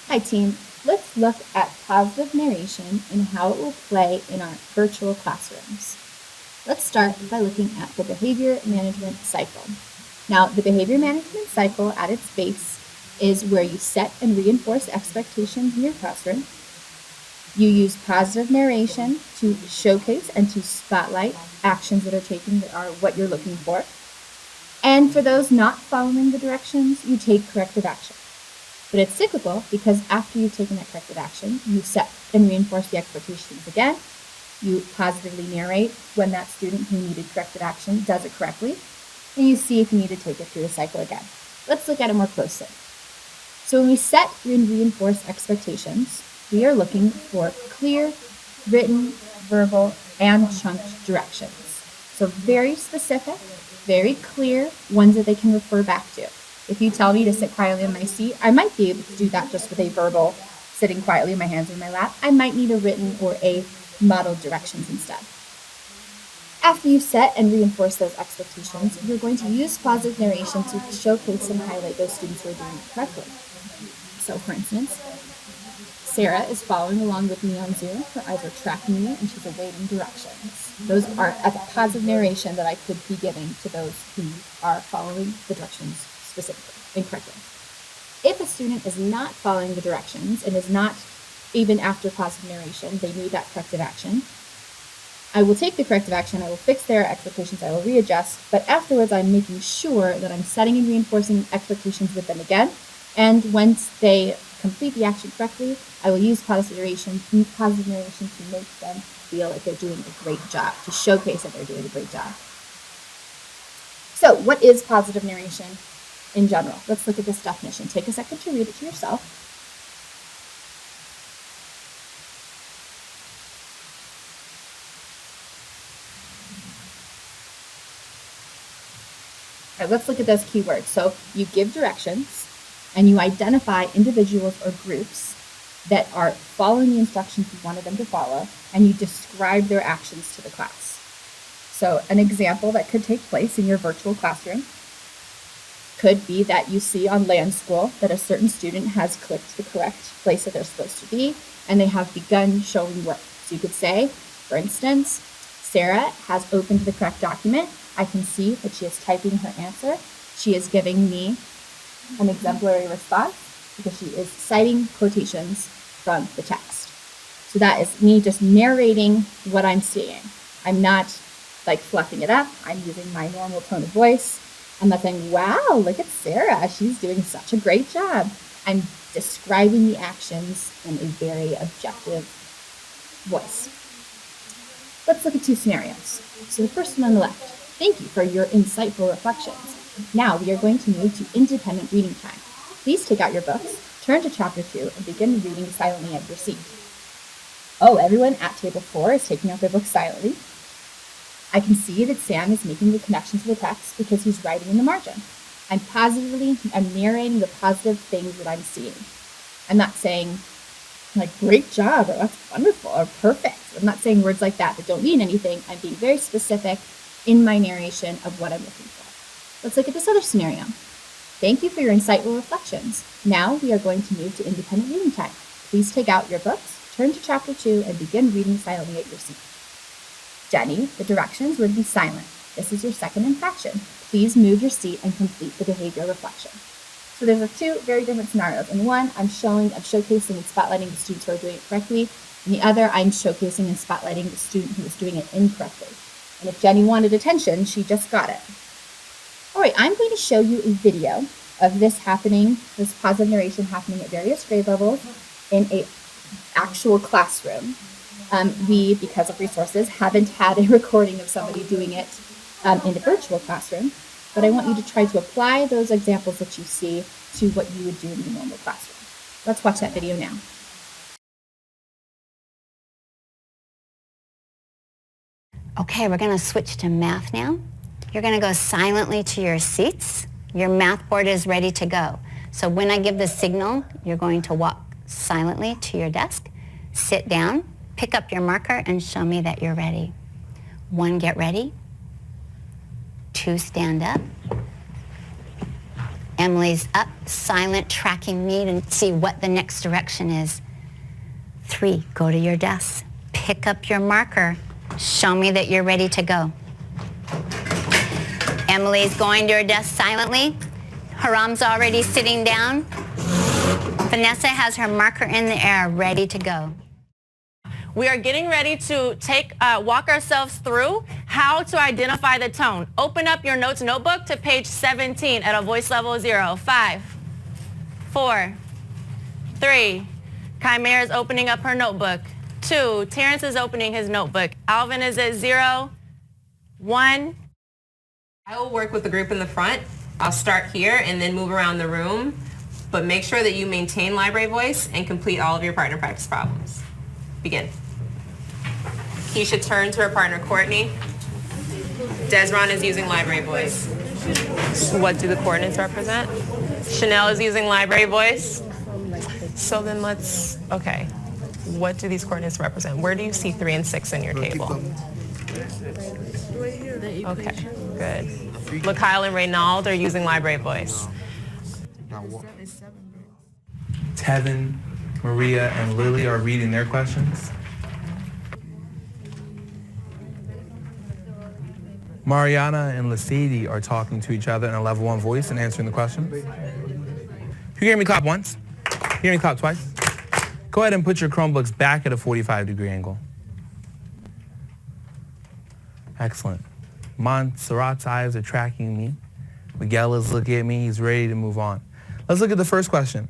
Hi team, let's look at positive narration and how it will play in our virtual classrooms. Let's start by looking at the behavior management cycle. Now, the behavior management cycle at its base is where you set and reinforce expectations in your classroom. You use positive narration to showcase and to spotlight actions that are taken that are what you're looking for. And for those not following the directions, you take corrective action. But it's cyclical because after you've taken that corrective action, you set and reinforce the expectations again. You positively narrate when that student who needed corrective action does it correctly, and you see if you need to take it through the cycle again. Let's look at it more closely. So when we set and reinforce expectations, we are looking for clear, written, verbal, and chunked directions. So very specific, very clear, ones that they can refer back to. If you tell me to sit quietly in my seat, I might be able to do that just with a verbal, sitting quietly with my hands in my lap. I might need a written or a modeled directions instead. After you've set and reinforced those expectations, you're going to use positive narration to showcase and highlight those students who are doing it correctly. So for instance, Sarah is following along with me on Zoom. Her eyes are tracking me and she's awaiting directions. Those are a positive narration that I could be giving to those who are following the directions specifically and correctly. If a student is not following the directions and is not, even after positive narration, they need that corrective action, I will take the corrective action, I will fix their expectations, I will readjust, but afterwards I'm making sure that I'm setting and reinforcing expectations with them again, and once they complete the action correctly, I will use positive narration to make them feel like they're doing a great job, to showcase that they're doing a great job. So what is positive narration in general? Let's look at this definition. Take a second to read it to yourself. All right, let's look at those keywords. So you give directions and you identify individuals or groups that are following the instructions you wanted them to follow, and you describe their actions to the class. So an example that could take place in your virtual classroom could be that you see on Land School that a certain student has clicked the correct place that they're supposed to be, and they have begun showing work. So you could say, for instance, Sarah has opened the correct document. I can see that she is typing her answer. She is giving me an exemplary response because she is citing quotations from the text. So that is me just narrating what I'm seeing. I'm not like fluffing it up. I'm using my normal tone of voice. I'm not saying, wow, look at Sarah, she's doing such a great job. I'm describing the actions in a very objective voice. Let's look at two scenarios. So the first one on the left. Thank you for your insightful reflections. Now we are going to move to independent reading time. Please take out your books, turn to chapter 2, and begin reading silently at your seat. Oh, everyone at table 4 is taking out their books silently. I can see that Sam is making the connection to the text because he's writing in the margin. I'm narrating the positive things that I'm seeing. I'm not saying, like, great job, or that's wonderful, or perfect. I'm not saying words like that don't mean anything. I'm being very specific in my narration of what I'm looking for. Let's look at this other scenario. Thank you for your insightful reflections. Now we are going to move to independent reading time. Please take out your books, turn to chapter 2, and begin reading silently at your seat. Jenny, the directions were to be silent. This is your second infraction. Please move your seat and complete the behavior reflection. So there's two very different scenarios. In one, I'm showcasing and spotlighting the students who are doing it correctly. In the other, I'm showcasing and spotlighting the student who is doing it incorrectly. And if Jenny wanted attention, she just got it. All right, I'm going to show you a video of this positive narration happening at various grade levels in an actual classroom. We, because of resources, haven't had a recording of somebody doing it in a virtual classroom, but I want you to try to apply those examples that you see to what you would do in the normal classroom. Let's watch that video now. Okay, we're going to switch to math now. You're going to go silently to your seats. Your math board is ready to go. So when I give the signal, you're going to walk silently to your desk, sit down, pick up your marker, and show me that you're ready. 1, get ready. 2, stand up. Emily's up, silent, tracking me to see what the next direction is. 3, go to your desk, pick up your marker, show me that you're ready to go. Emily's going to her desk silently. Haram's already sitting down. Vanessa has her marker in the air, ready to go. We are getting ready to walk ourselves through how to identify the tone. Open up your notes notebook to page 17 at a voice level 0. 5, 4, 3. Chimera is opening up her notebook. 2. Terrence is opening his notebook. Alvin is at 0. 1. I will work with the group in the front. I'll start here and then move around the room, but make sure that you maintain library voice and complete all of your partner practice problems. Begin. Keisha turn to her partner Courtney. Desron is using library voice. What do the coordinates represent? Chanel is using library voice. So then okay. What do these coordinates represent? Where do you see 3 and 6 in your table? Okay, good. Mikhail and Reynald are using library voice. Tevin, Maria, and Lily are reading their questions. Mariana and Lasidi are talking to each other in a level 1 voice and answering the questions. If you hear me clap once, you hear me clap twice, go ahead and put your Chromebooks back at a 45-degree angle. Excellent. Montserrat's eyes are tracking me. Miguel is looking at me. He's ready to move on. Let's look at the first question.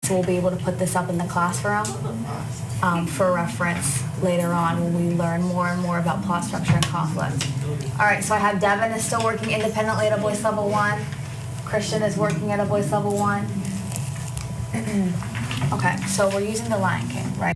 So we'll be able to put this up in the classroom for reference later on when we learn more and more about plot structure and conflict. All right, so I have Devin is still working independently at a voice level 1. Christian is working at a voice level 1. Okay, so we're using the Lion King, right?